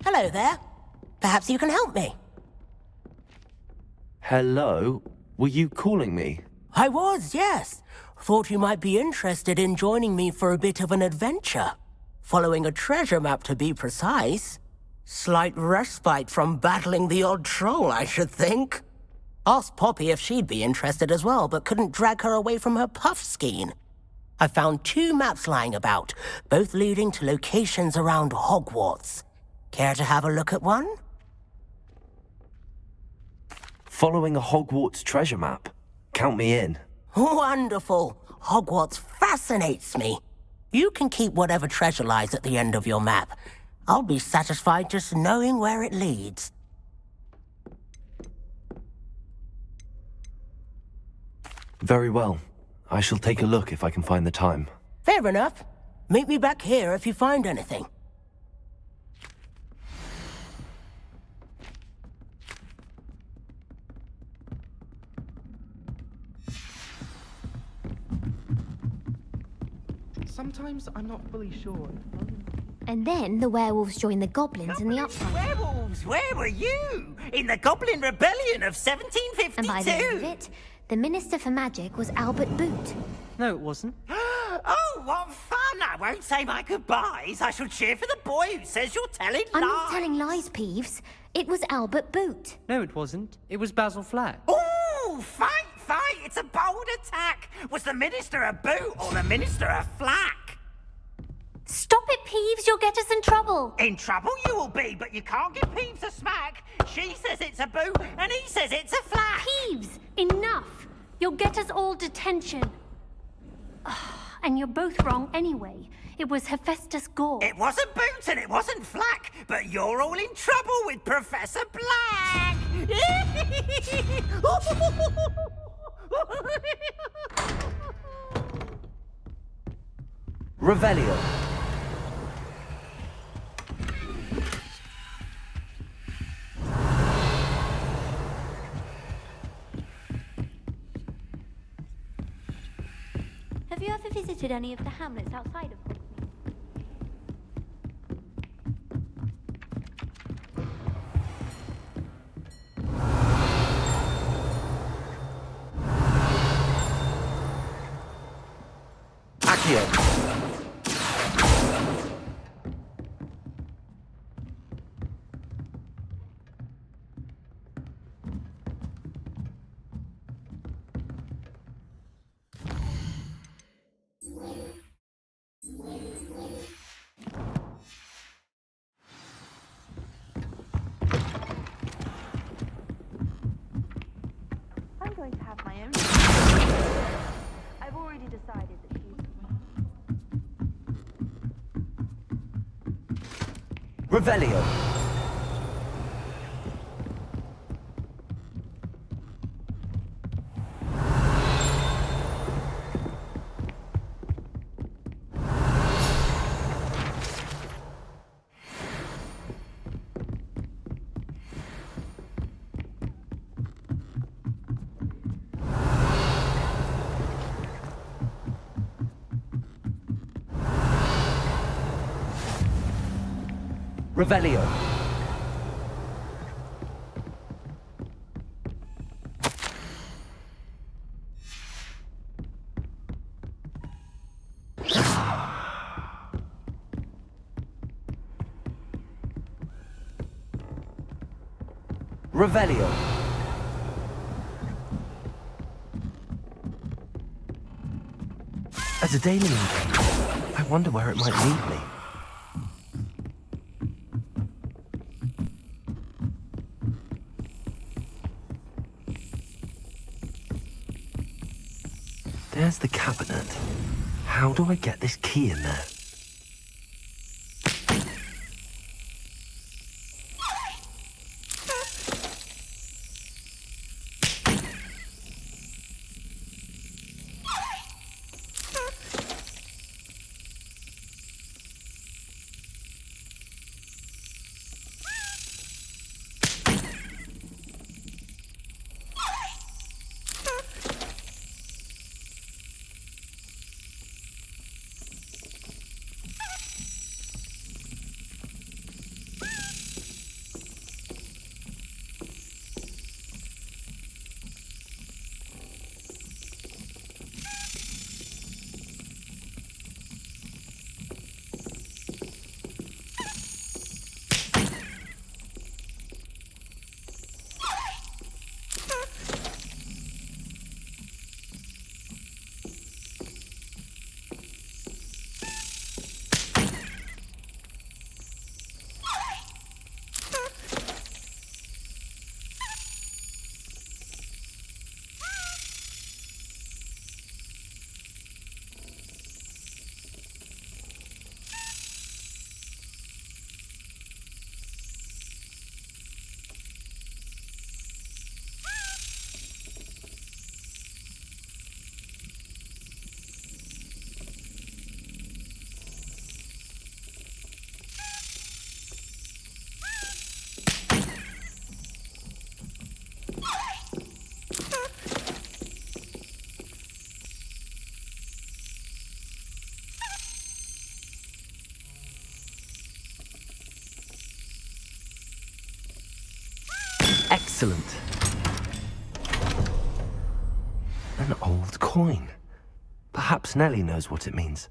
Hello there. Perhaps you can help me. Hello? Were you calling me? I was, yes. Thought you might be interested in joining me for a bit of an adventure. Following a treasure map, to be precise. Slight respite from battling the odd troll, I should think. Asked Poppy if she'd be interested as well, but couldn't drag her away from her puff skein. I found 2 maps lying about, both leading to locations around Hogwarts. Care to have a look at one? Following a Hogwarts treasure map? Count me in. Wonderful. Hogwarts fascinates me. You can keep whatever treasure lies at the end of your map. I'll be satisfied just knowing where it leads. Very well. I shall take a look if I can find the time. Fair enough. Meet me back here if you find anything. Sometimes I'm not fully sure. And then the werewolves joined the goblins in the uprising. Werewolves, where were you? In the Goblin Rebellion of 1752? And by the end of it, the Minister for Magic was Albert Boot. No, it wasn't. Oh, what fun! I won't say my goodbyes. I shall cheer for the boy who says you're telling lies. I'm not telling lies, Peeves. It was Albert Boot. No, it wasn't. It was Basil Flack. Ooh, fight! It's a bold attack. Was the Minister a boot or the Minister a flack? Stop it, Peeves. You'll get us in trouble. In trouble you will be, but you can't give Peeves a smack. She says it's a boot, and he says it's a flack. Peeves, enough. You'll get us all detention. And you're both wrong anyway. It was Hephaestus Gore. It wasn't boot and it wasn't flack, but you're all in trouble with Professor Black. Revelio. Have you ever visited any of the hamlets outside of Hogsmeade? Accio. I'm going to have my own. I've already decided that she's... Revelio. Revelio. Revelio. As a daily game, I wonder where it might lead me. There's the cabinet. How do I get this key in there? Excellent. An old coin. Perhaps Nellie knows what it means.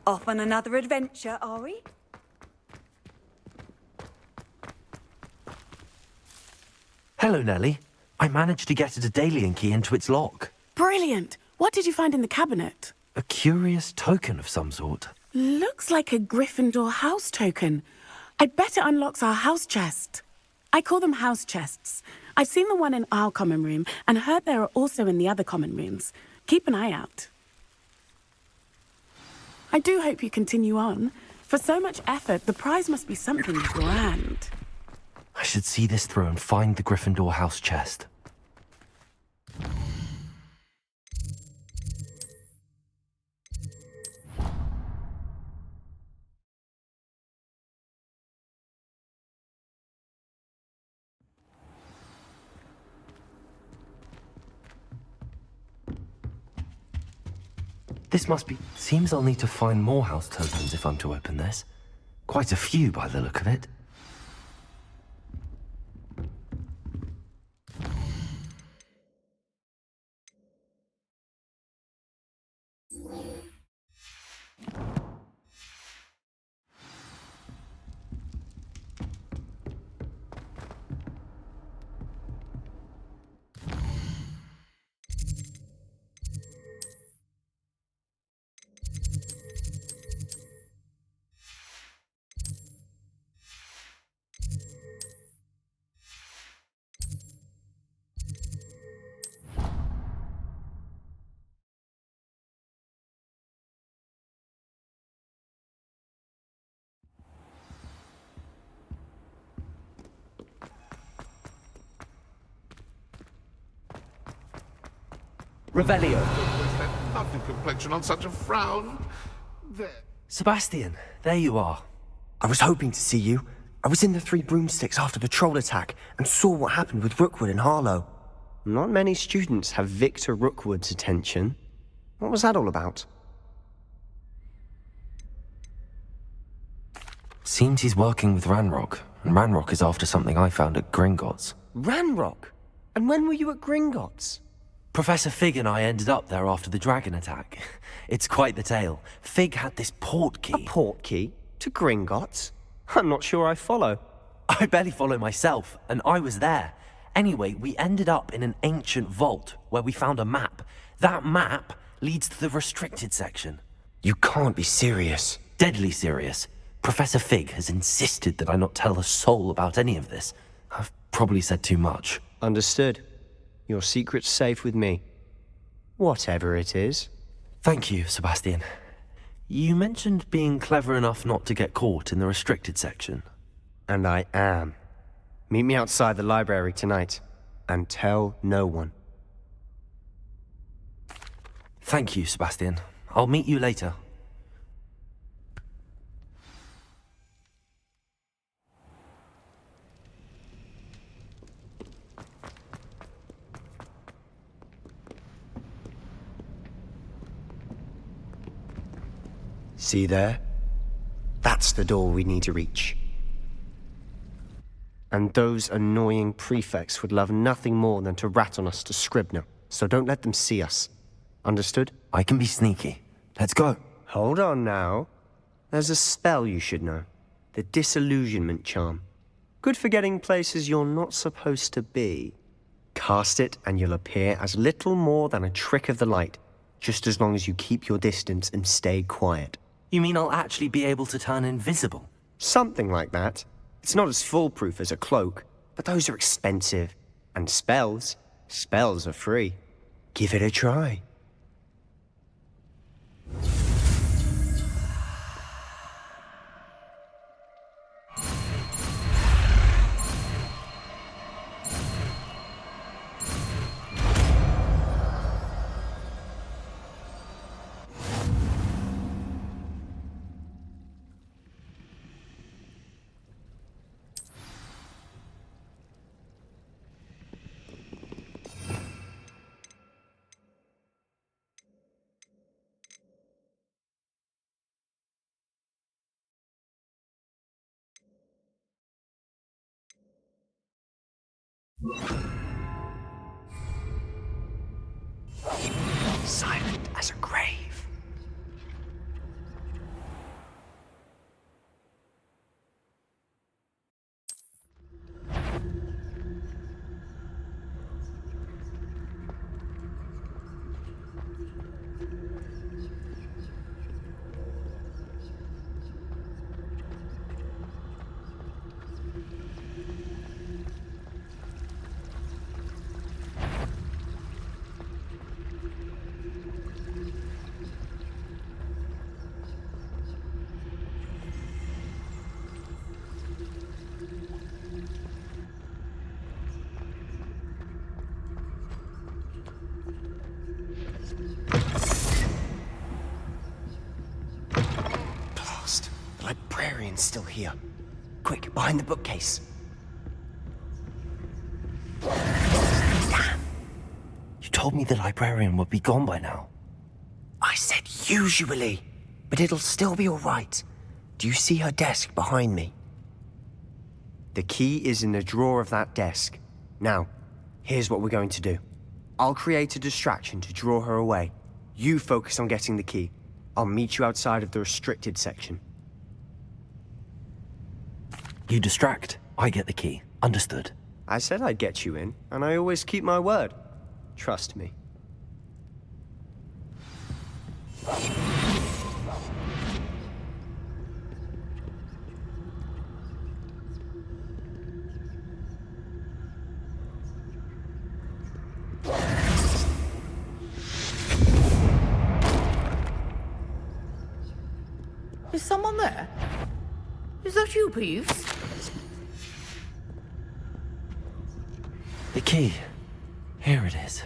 Off on another adventure, are we? Hello, Nellie. I managed to get a Daedalian key into its lock. Brilliant! What did you find in the cabinet? A curious token of some sort. Looks like a Gryffindor house token. I bet it unlocks our house chest. I call them house chests. I've seen the one in our common room and heard there are also in the other common rooms. Keep an eye out. I do hope you continue on. For so much effort, the prize must be something grand. I should see this through and find the Gryffindor house chest. This must be... Seems I'll need to find more house tokens if I'm to open this. Quite a few by the look of it. Revelio. Where's that lovely complexion on such a frown? There. Sebastian, there you are. I was hoping to see you. I was in the Three Broomsticks after the troll attack and saw what happened with Rookwood and Harlow. Not many students have Victor Rookwood's attention. What was that all about? Seems he's working with Ranrock, and Ranrock is after something I found at Gringotts. Ranrock? And when were you at Gringotts? Professor Fig and I ended up there after the dragon attack. It's quite the tale. Fig had this port key. A port key? To Gringotts? I'm not sure I follow. I barely follow myself, and I was there. Anyway, we ended up in an ancient vault where we found a map. That map leads to the restricted section. You can't be serious. Deadly serious. Professor Fig has insisted that I not tell a soul about any of this. I've probably said too much. Understood. Your secret's safe with me. Whatever it is. Thank you, Sebastian. You mentioned being clever enough not to get caught in the restricted section. And I am. Meet me outside the library tonight, and tell no one. Thank you, Sebastian. I'll meet you later. See there? That's the door we need to reach. And those annoying prefects would love nothing more than to rat on us to Scribner, so don't let them see us. Understood? I can be sneaky. Let's go. Hold on now. There's a spell you should know. The Disillusionment Charm. Good for getting places you're not supposed to be. Cast it and you'll appear as little more than a trick of the light, just as long as you keep your distance and stay quiet. You mean I'll actually be able to turn invisible? Something like that. It's not as foolproof as a cloak, but those are expensive. And spells are free. Give it a try. Silent as a grave. Blast. The librarian's still here. Quick, behind the bookcase. Damn. You told me the librarian would be gone by now. I said usually, but it'll still be all right. Do you see her desk behind me? The key is in the drawer of that desk. Now, here's what we're going to do. I'll create a distraction to draw her away. You focus on getting the key. I'll meet you outside of the restricted section. You distract, I get the key. Understood. I said I'd get you in, and I always keep my word. Trust me. Is someone there? Is that you, Peeves? The key. Here it is.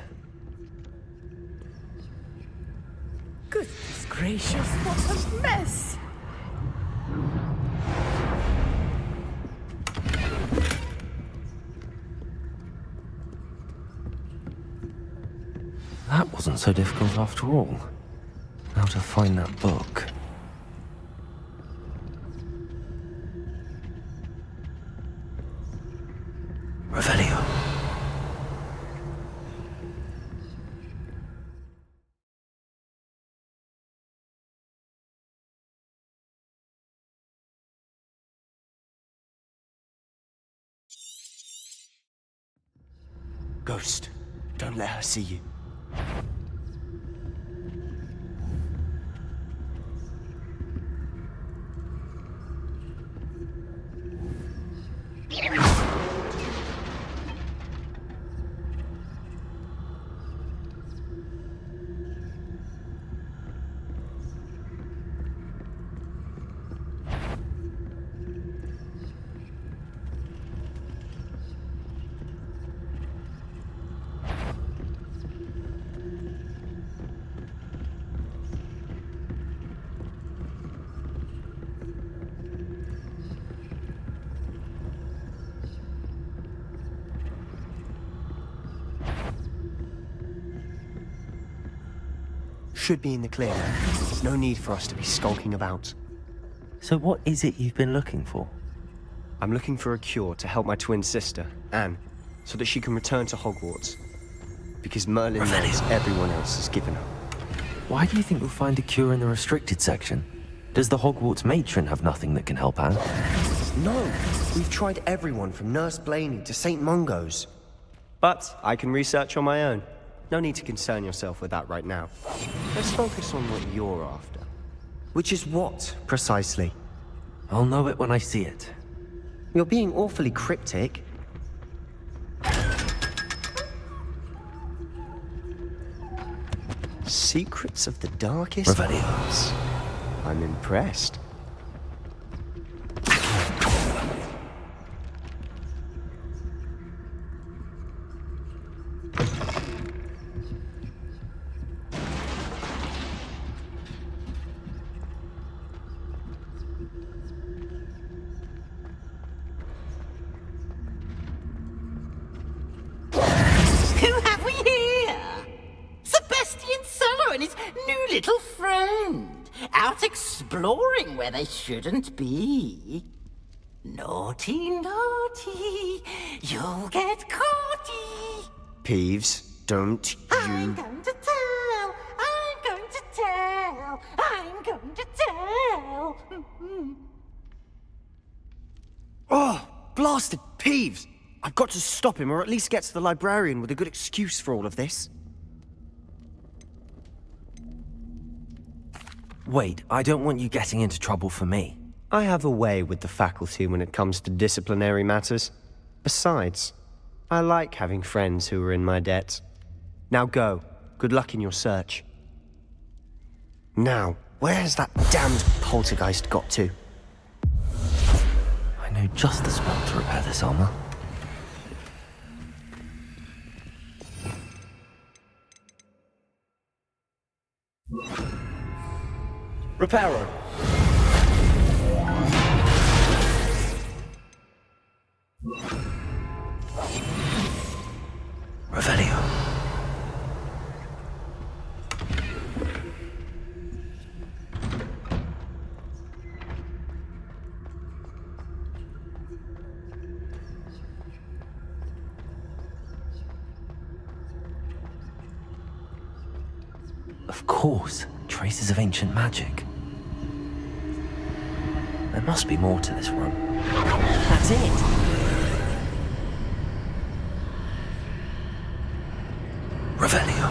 Goodness gracious, what a mess! That wasn't so difficult after all. How to find that book. Revelio. Ghost, don't let her see you. Should be in the clear now. There's no need for us to be skulking about. So what is it you've been looking for? I'm looking for a cure to help my twin sister, Anne, so that she can return to Hogwarts. Because Merlin knows everyone else has given up. Why do you think we'll find a cure in the restricted section? Does the Hogwarts matron have nothing that can help Anne? No! We've tried everyone from Nurse Blaney to St. Mungo's. But I can research on my own. No need to concern yourself with that right now. Let's focus on what you're after. Which is what, precisely? I'll know it when I see it. You're being awfully cryptic. Secrets of the darkest Revelio. I'm impressed. Who have we here? Sebastian Cello and his new little friend, out exploring where they shouldn't be. Naughty, naughty, you'll get caught Peeves, don't you... I'm going to tell! I'm going to tell! I'm going to tell! Oh, blasted Peeves! I've got to stop him, or at least get to the librarian with a good excuse for all of this. Wait, I don't want you getting into trouble for me. I have a way with the faculty when it comes to disciplinary matters. Besides, I like having friends who are in my debt. Now go. Good luck in your search. Now, where's that damned poltergeist got to? I know just the spot to repair this armor. Reparo. Revelio. Of course, traces of ancient magic. There must be more to this room. That's it! Revelio.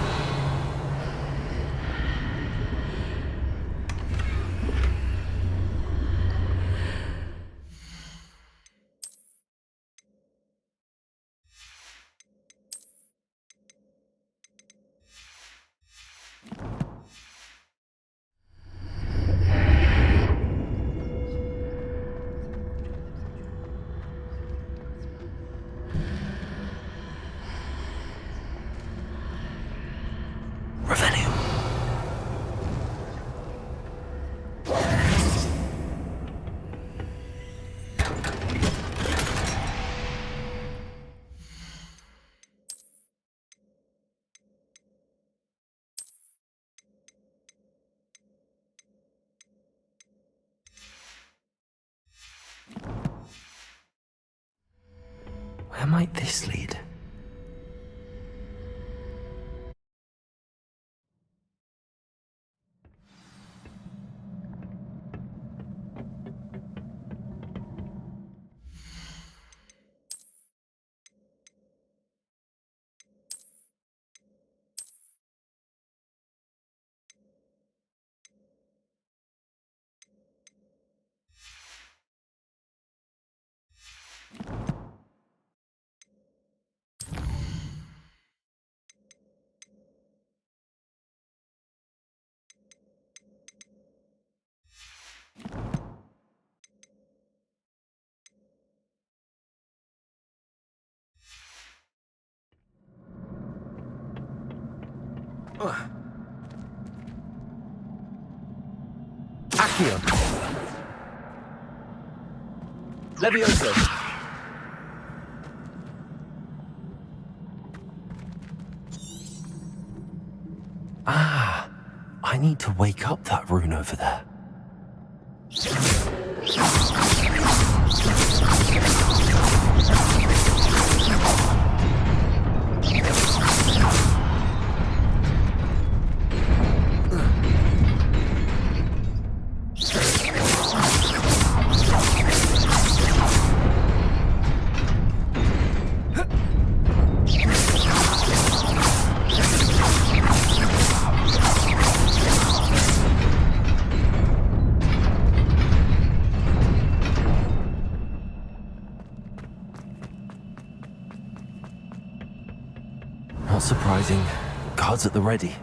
Where might this lead? Accio. Levioso. Ah, I need to wake up that rune over there. Not surprising. Guards at the ready.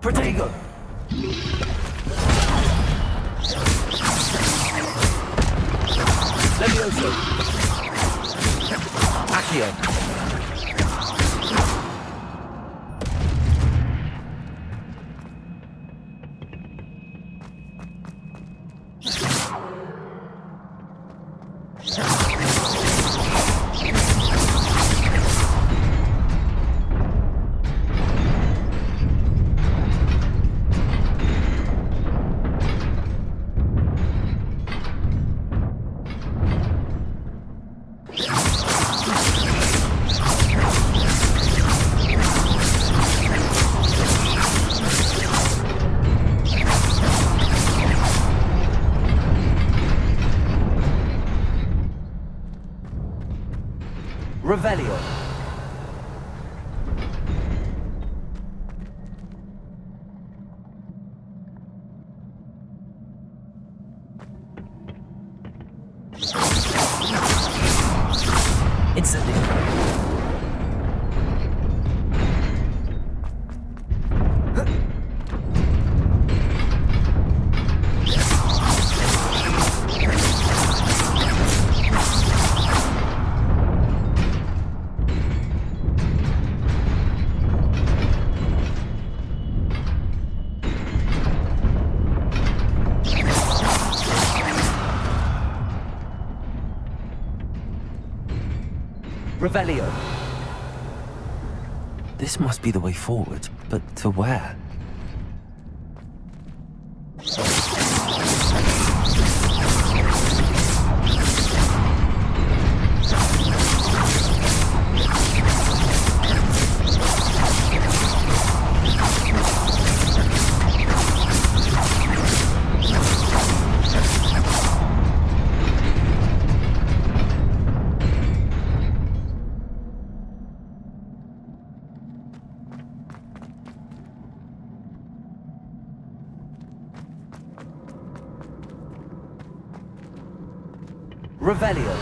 Protego! Levioso! Accio! Revelio. Instantly. Revelio. This must be the way forward, but to where? Revelio.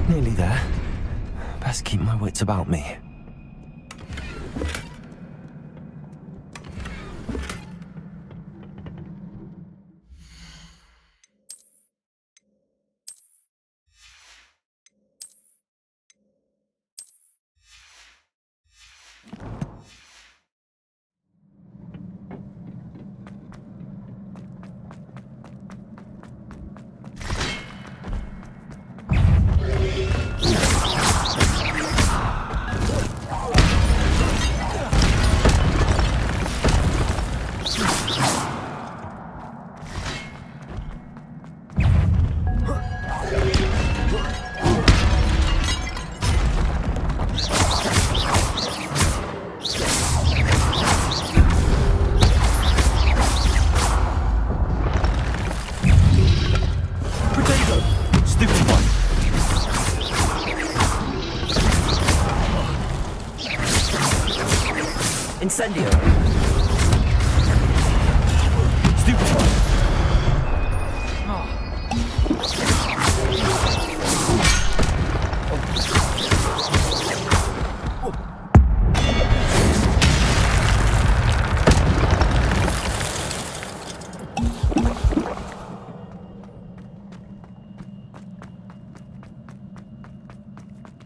Nearly there. Best keep my wits about me. Incendio. Stupefy.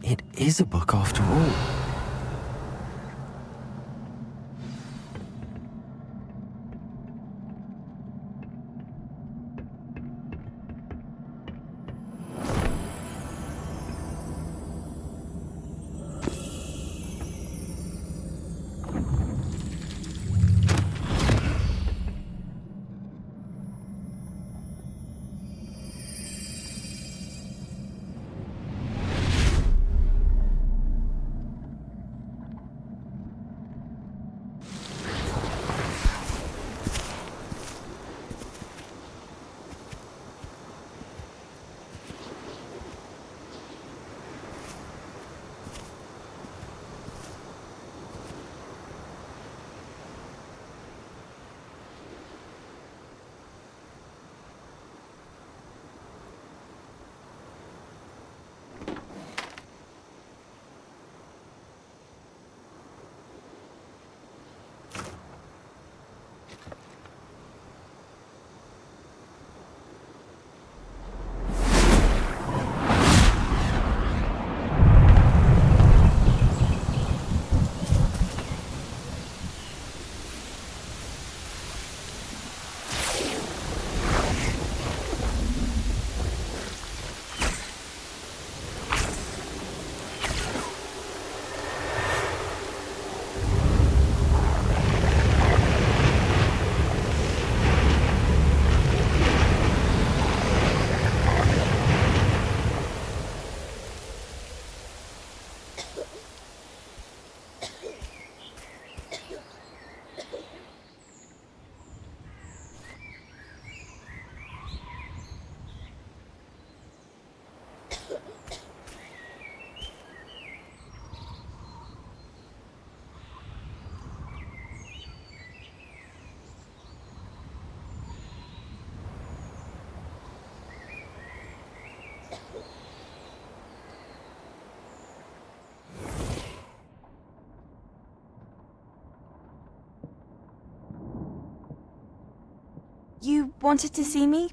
It is a book after all. You wanted to see me?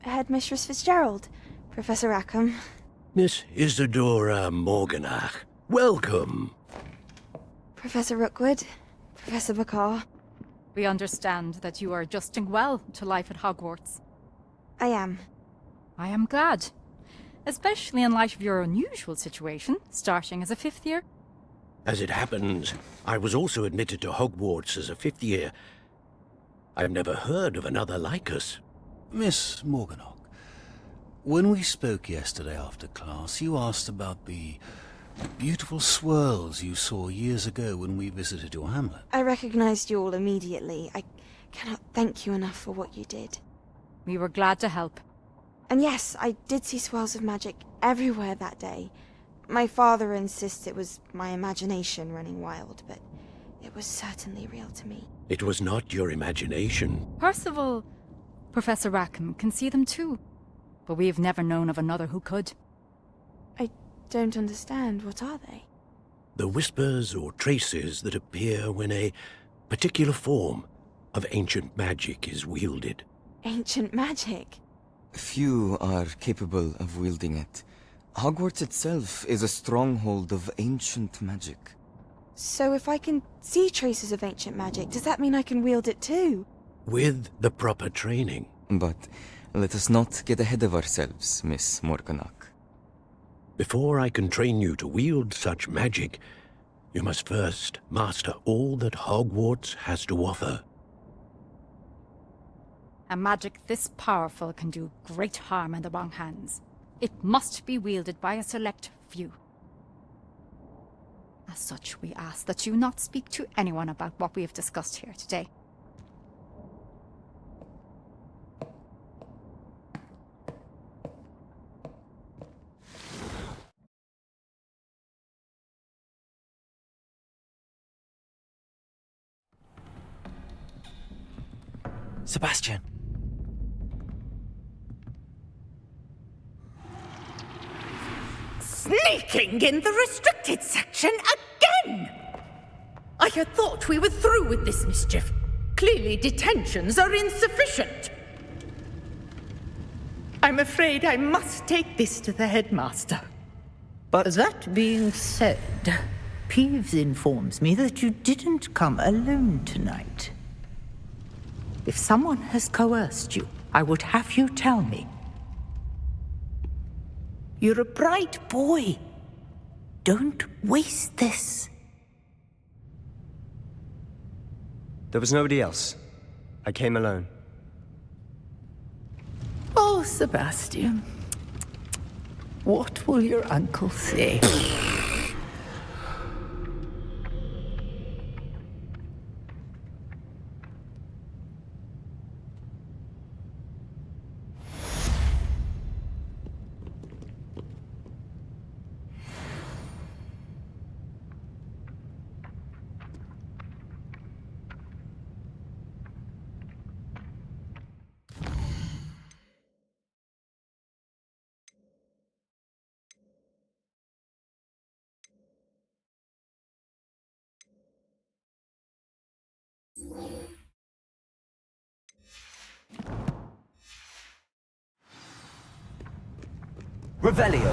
Headmistress Fitzgerald, Professor Rackham. Miss Isadora Morganach, welcome. Professor Rookwood, Professor Bakar. We understand that you are adjusting well to life at Hogwarts. I am. I am glad. Especially in light of your unusual situation, starting as a 5th year. As it happens, I was also admitted to Hogwarts as a 5th year. I've never heard of another like us. Miss Morganach, when we spoke yesterday after class, you asked about the beautiful swirls you saw years ago when we visited your hamlet. I recognized you all immediately. I cannot thank you enough for what you did. We were glad to help. And yes, I did see swirls of magic everywhere that day. My father insists it was my imagination running wild, but it was certainly real to me. It was not your imagination. Percival, Professor Rackham can see them too. But we've never known of another who could. I don't understand. What are they? The whispers or traces that appear when a particular form of ancient magic is wielded. Ancient magic? Few are capable of wielding it. Hogwarts itself is a stronghold of ancient magic. So if I can see traces of ancient magic, does that mean I can wield it too? With the proper training. But let us not get ahead of ourselves, Miss Morganach. Before I can train you to wield such magic, you must first master all that Hogwarts has to offer. A magic this powerful can do great harm in the wrong hands. It must be wielded by a select few. As such, we ask that you not speak to anyone about what we have discussed here today. Sebastian. Sneaking in the restricted section again! I had thought we were through with this mischief. Clearly detentions are insufficient. I'm afraid I must take this to the headmaster. But that being said, Peeves informs me that you didn't come alone tonight. If someone has coerced you, I would have you tell me. You're a bright boy. Don't waste this. There was nobody else. I came alone. Oh, Sebastian. What will your uncle say? Revelio.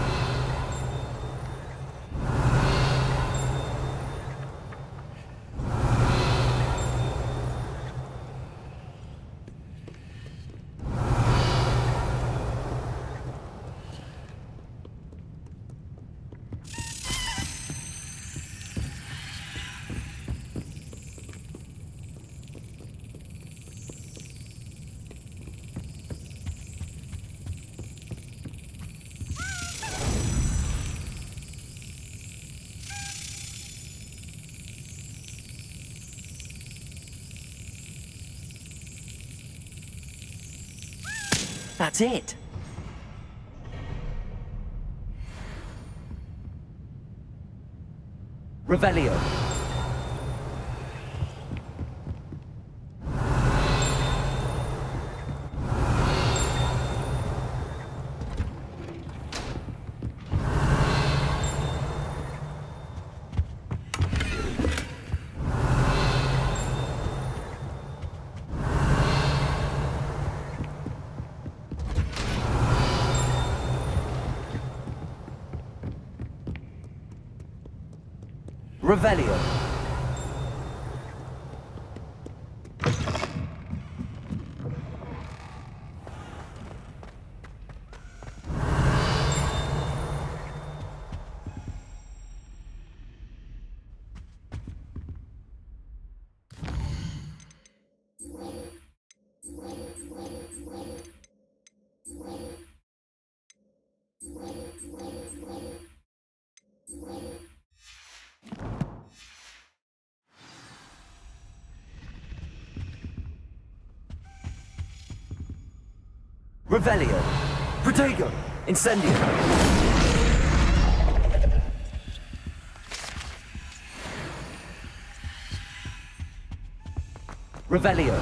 That's it. Revelio. Revelio. Revelio. Protego. Incendio. Revelio.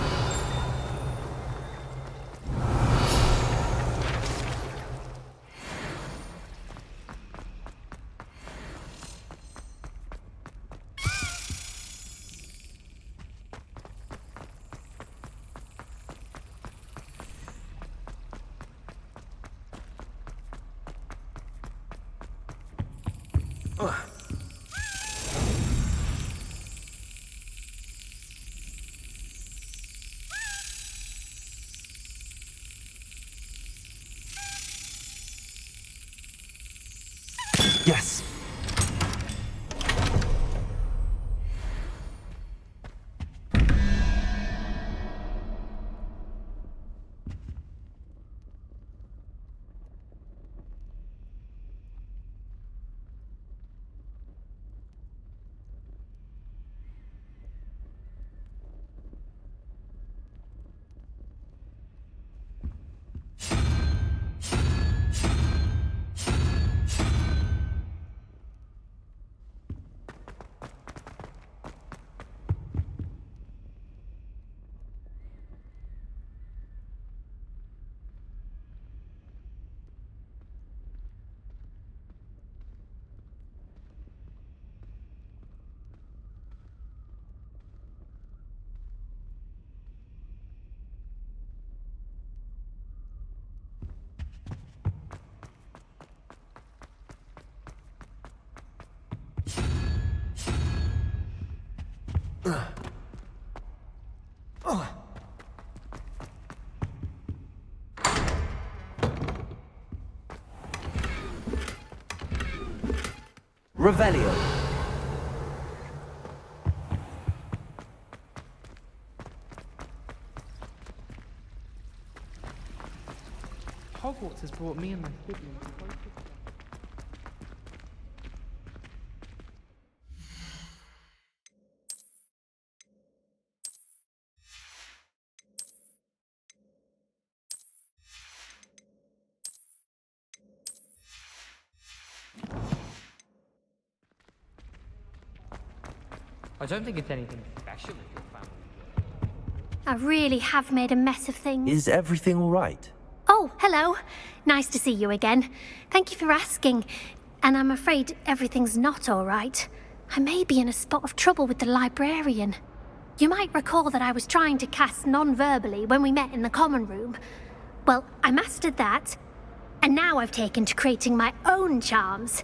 Yes. Revelio. Hogwarts has brought me and my siblings closer. I don't think it's anything special if your family. I really have made a mess of things. Is everything all right? Oh, hello. Nice to see you again. Thank you for asking. And I'm afraid everything's not all right. I may be in a spot of trouble with the librarian. You might recall that I was trying to cast non-verbally when we met in the common room. Well, I mastered that. And now I've taken to creating my own charms.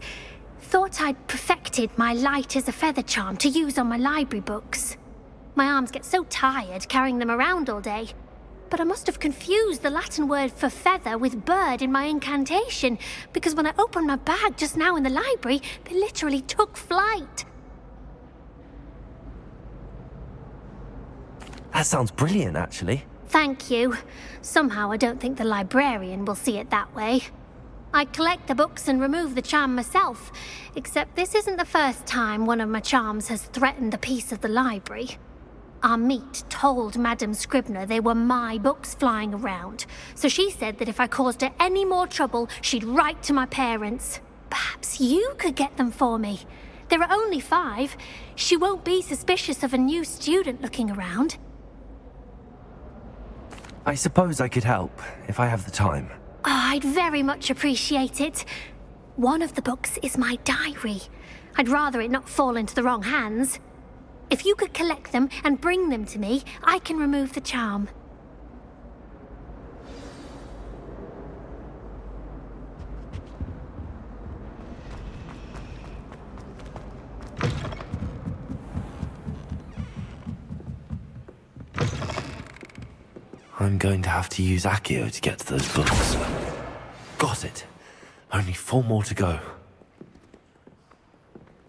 Thought I'd perfected my light as a feather charm to use on my library books. My arms get so tired carrying them around all day. But I must have confused the Latin word for feather with bird in my incantation, because when I opened my bag just now in the library, they literally took flight. That sounds brilliant, actually. Thank you. Somehow I don't think the librarian will see it that way. I collect the books and remove the charm myself, except this isn't the first time one of my charms has threatened the peace of the library. Our meet told Madame Scribner they were my books flying around, so she said that if I caused her any more trouble, she'd write to my parents. Perhaps you could get them for me. There are only 5. She won't be suspicious of a new student looking around. I suppose I could help, if I have the time. Oh, I'd very much appreciate it. One of the books is my diary. I'd rather it not fall into the wrong hands. If you could collect them and bring them to me, I can remove the charm. I'm going to have to use Accio to get to those books. Got it. Only 4 more to go.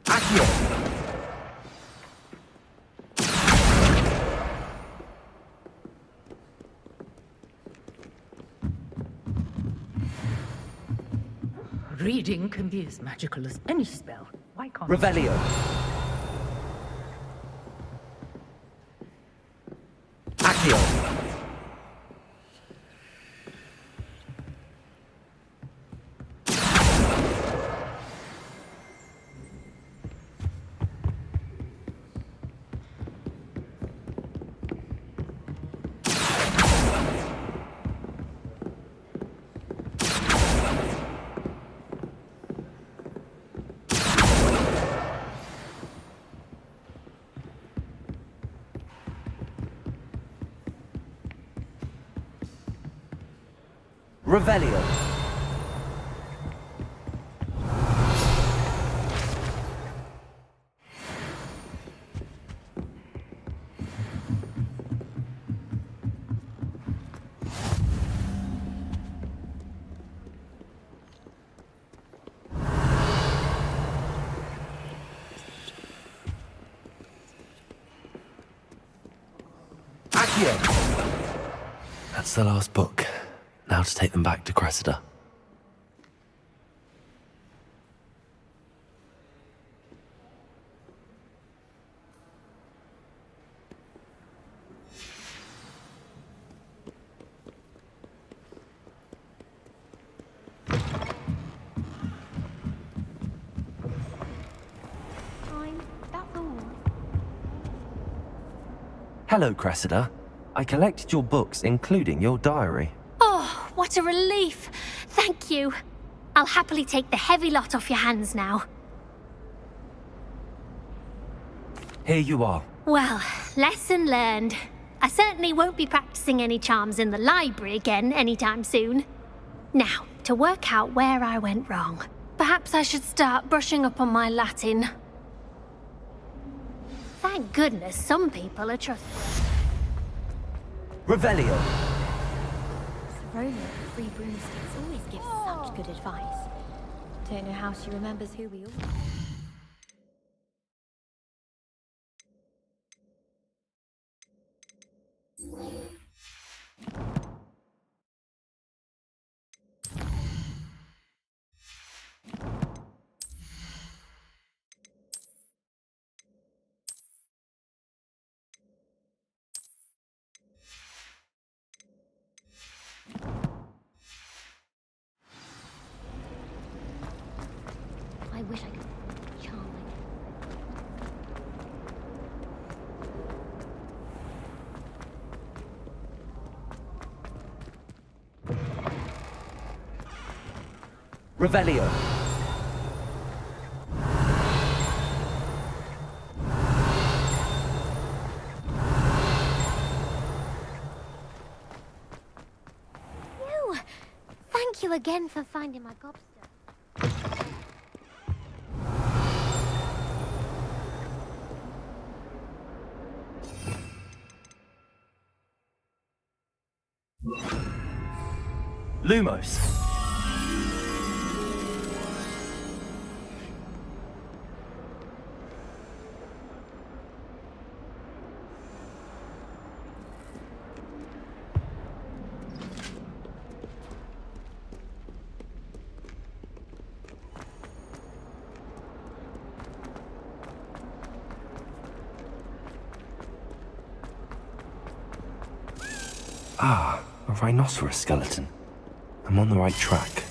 Accio! Reading can be as magical as any spell. Why can't Revelio. Accio. Revelio. Accio. That's the last book. Now to take them back to Cressida. That's all. Hello, Cressida. I collected your books, including your diary. Oh, what a relief. Thank you. I'll happily take the heavy lot off your hands now. Here you are. Well, lesson learned. I certainly won't be practicing any charms in the library again anytime soon. Now, to work out where I went wrong. Perhaps I should start brushing up on my Latin. Thank goodness some people are trustworthy. Revelio. Rona, the Free Broomsticks, always gives such good advice. Don't know how she remembers who we all are. I wish I could charm Revelio. you. Thank you again for finding my gobstone. Lumos. Ah, a rhinoceros skeleton. I'm on the right track.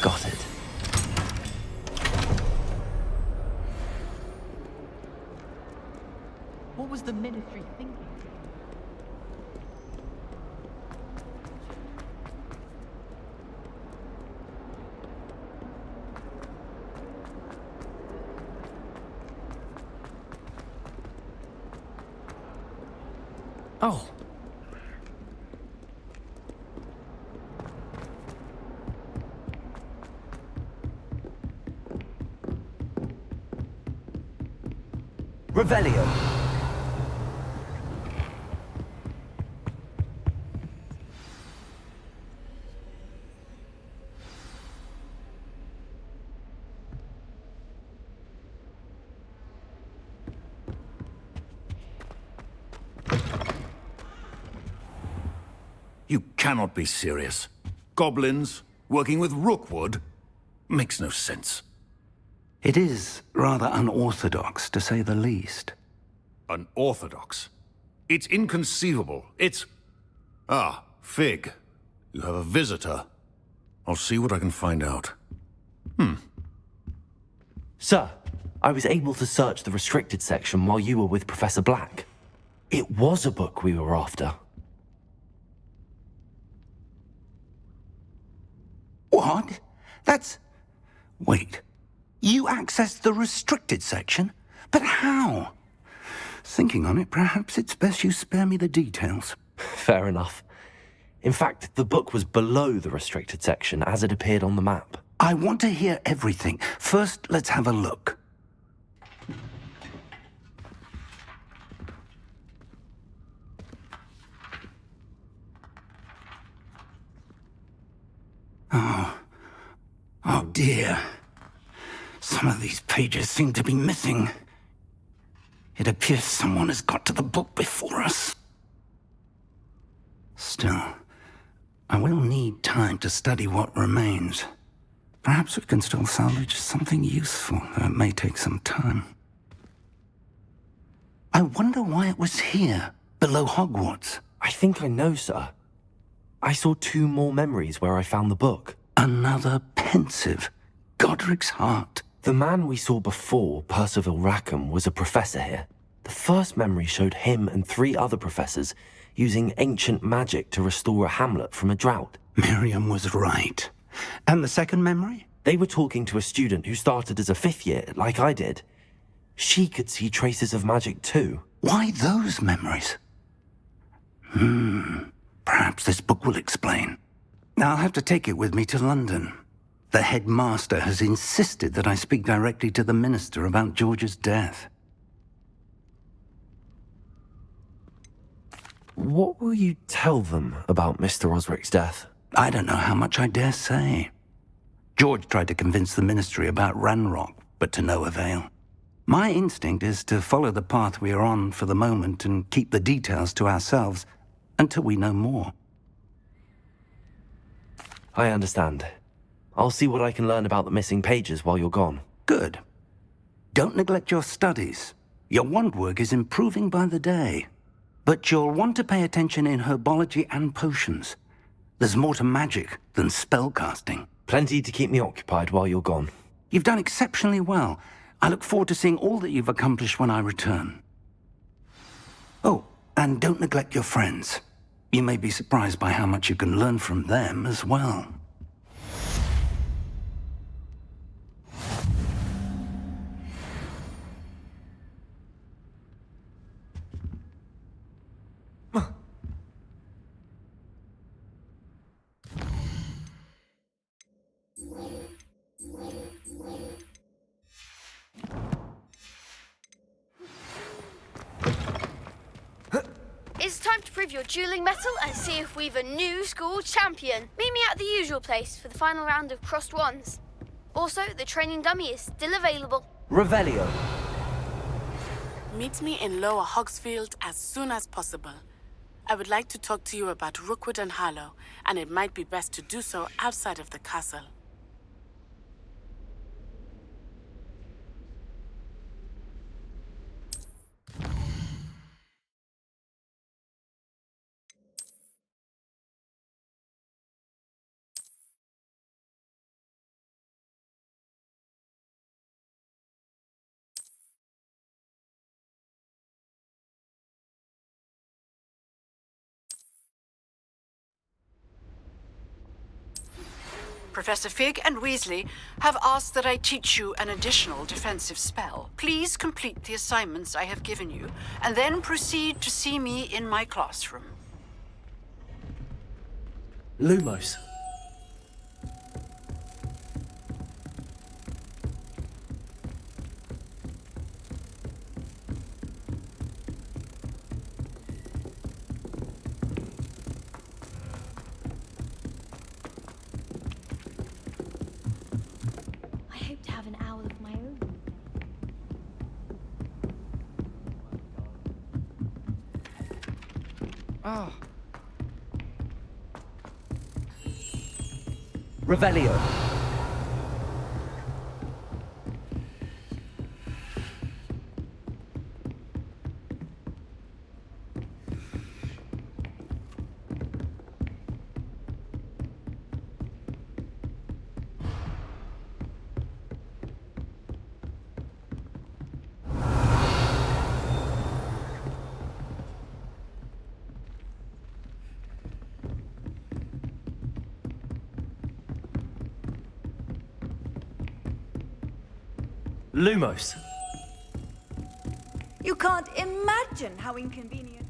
Got it. What was the Ministry thinking? Oh. Revelio. You cannot be serious. Goblins working with Rookwood? Makes no sense. It is rather unorthodox, to say the least. Unorthodox? It's inconceivable. It's... Ah, Fig. You have a visitor. I'll see what I can find out. Sir, I was able to search the restricted section while you were with Professor Black. It was a book we were after. What? That's... Wait. You accessed the restricted section? But how? Thinking on it, perhaps it's best you spare me the details. Fair enough. In fact, the book was below the restricted section as it appeared on the map. I want to hear everything. First, let's have a look. Oh dear. Some of these pages seem to be missing. It appears someone has got to the book before us. Still, I will need time to study what remains. Perhaps we can still salvage something useful, though it may take some time. I wonder why it was here, below Hogwarts. I think I know, sir. I saw 2 more memories where I found the book. Another pensive. Godric's heart. The man we saw before, Percival Rackham, was a professor here. The first memory showed him and 3 other professors using ancient magic to restore a hamlet from a drought. Miriam was right. And the second memory? They were talking to a student who started as a 5th year, like I did. She could see traces of magic too. Why those memories? Perhaps this book will explain. I'll have to take it with me to London. The headmaster has insisted that I speak directly to the minister about George's death. What will you tell them about Mr. Osric's death? I don't know how much I dare say. George tried to convince the ministry about Ranrock, but to no avail. My instinct is to follow the path we are on for the moment and keep the details to ourselves until we know more. I understand. I'll see what I can learn about the missing pages while you're gone. Good. Don't neglect your studies. Your wand work is improving by the day. But you'll want to pay attention in herbology and potions. There's more to magic than spellcasting. Plenty to keep me occupied while you're gone. You've done exceptionally well. I look forward to seeing all that you've accomplished when I return. Oh, and don't neglect your friends. You may be surprised by how much you can learn from them as well. It's time to prove your dueling mettle and see if we've a new school champion. Meet me at the usual place for the final round of crossed wands. Also, the training dummy is still available. Revelio. Meet me in Lower Hogsfield as soon as possible. I would like to talk to you about Rookwood and Harlow, and it might be best to do so outside of the castle. Professor Fig and Weasley have asked that I teach you an additional defensive spell. Please complete the assignments I have given you, and then proceed to see me in my classroom. Lumos. I hope to have an owl of my own. Oh. Revelio. Lumos. You can't imagine how inconvenient.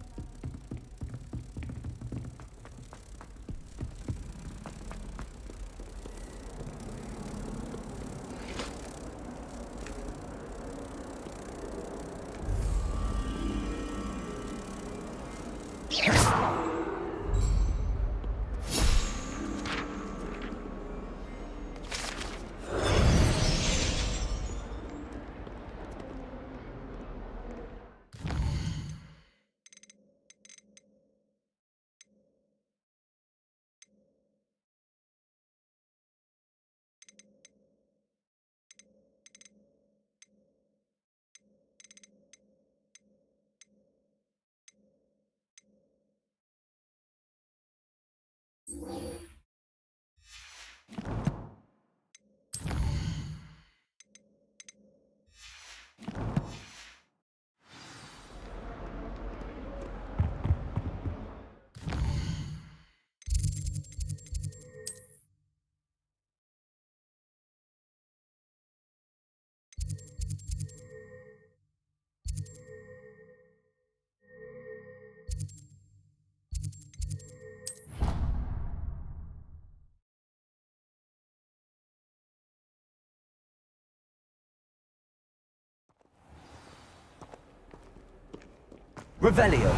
Revelio.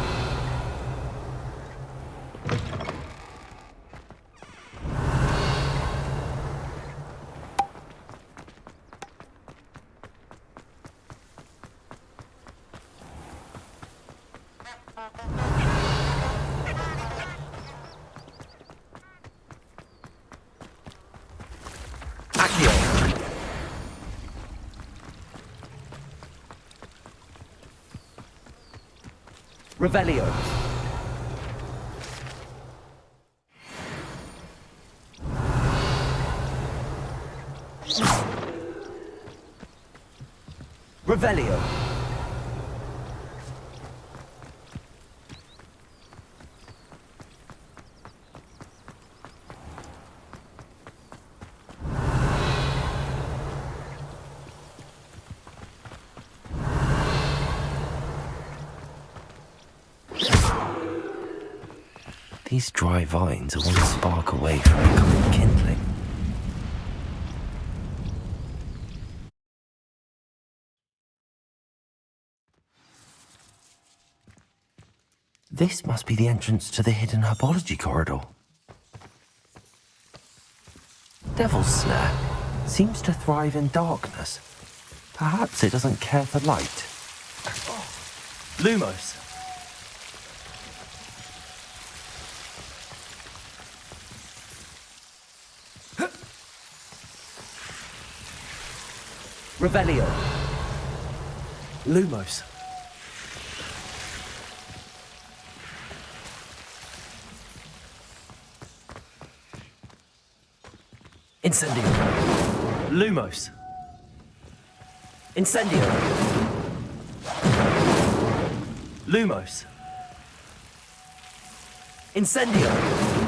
Revelio. Revelio. These dry vines are one spark away from becoming kindling. This must be the entrance to the hidden herbology corridor. Devil's Snare seems to thrive in darkness. Perhaps it doesn't care for light. Lumos. Revelio. Lumos. Incendio. Lumos. Incendio. Lumos. Incendio.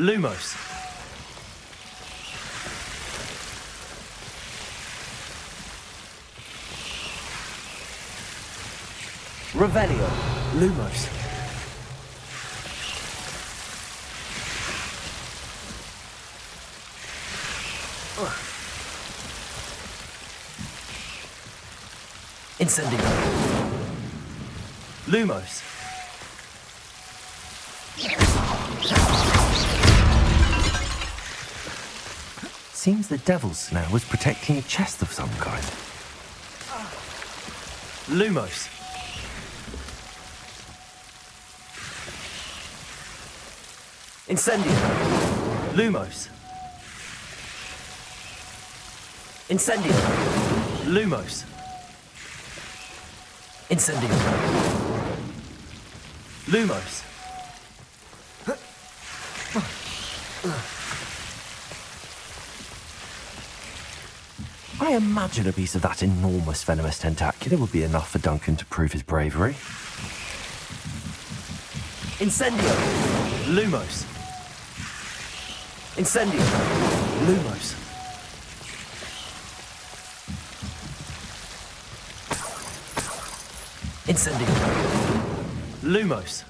Lumos. Revelio. Lumos. Incendio. Lumos. Seems the devil's snare was protecting a chest of some kind. Lumos. Incendio. Lumos. Incendio. Lumos. Incendio. Lumos. I imagine a piece of that enormous venomous tentacular would be enough for Duncan to prove his bravery. Incendio. Lumos. Incendio. Lumos. Incendio. Lumos.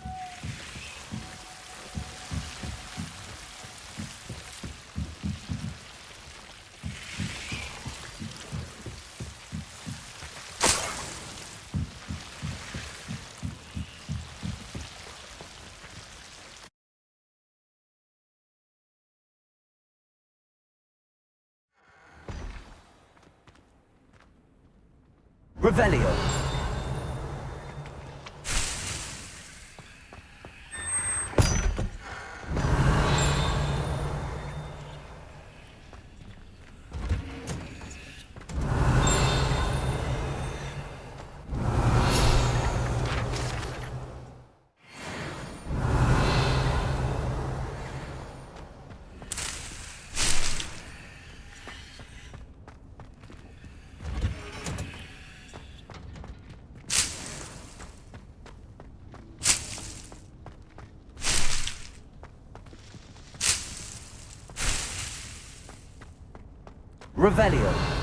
Revelio. Revelio.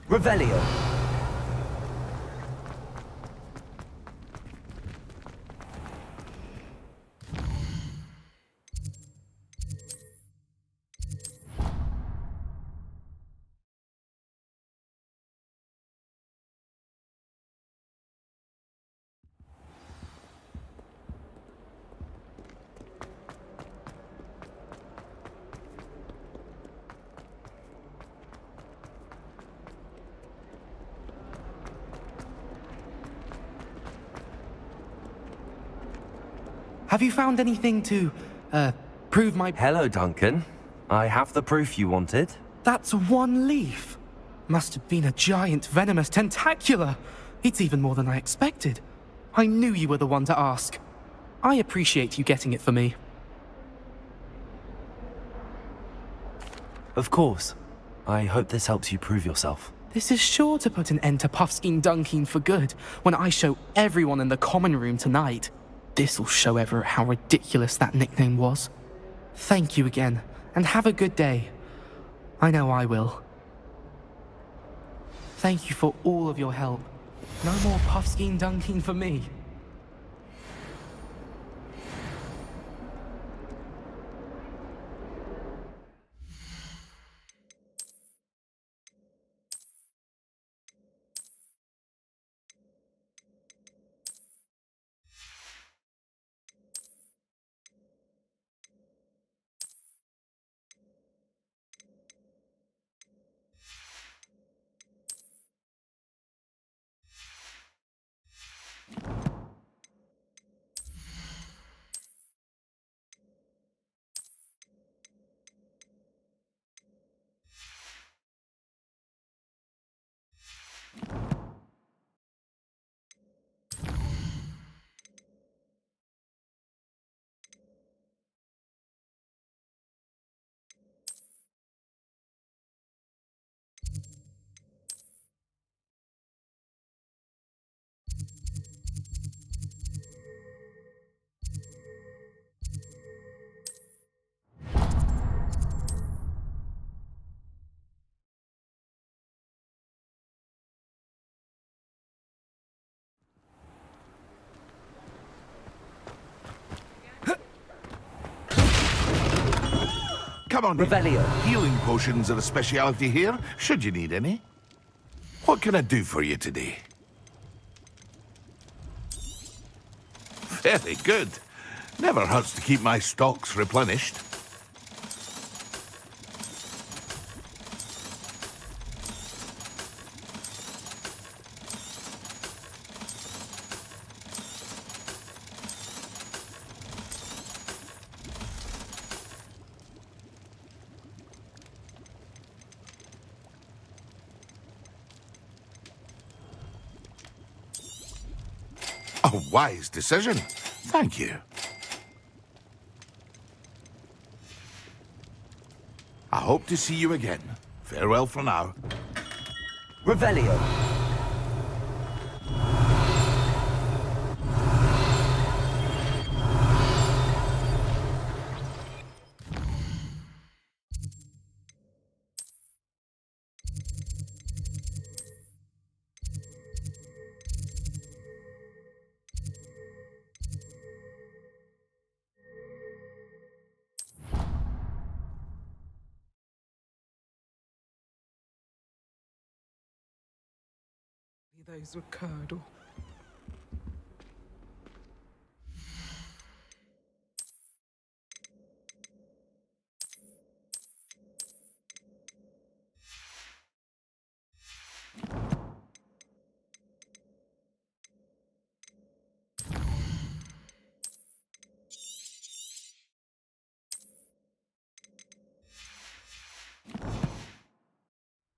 Revelio. Have you found anything to, prove my... Hello, Duncan. I have the proof you wanted. That's one leaf. Must have been a giant venomous tentacula. It's even more than I expected. I knew you were the one to ask. I appreciate you getting it for me. Of course. I hope this helps you prove yourself. This is sure to put an end to Puffskein Dunkin for good when I show everyone in the common room tonight. This'll show Everett how ridiculous that nickname was. Thank you again, and have a good day. I know I will. Thank you for all of your help. No more Puffskein Dunkin for me. Come on. Revelio. Healing potions are a speciality here, should you need any. What can I do for you today? Very good. Never hurts to keep my stocks replenished. A wise decision. Thank you. I hope to see you again. Farewell for now. Revelio. Those were curdle.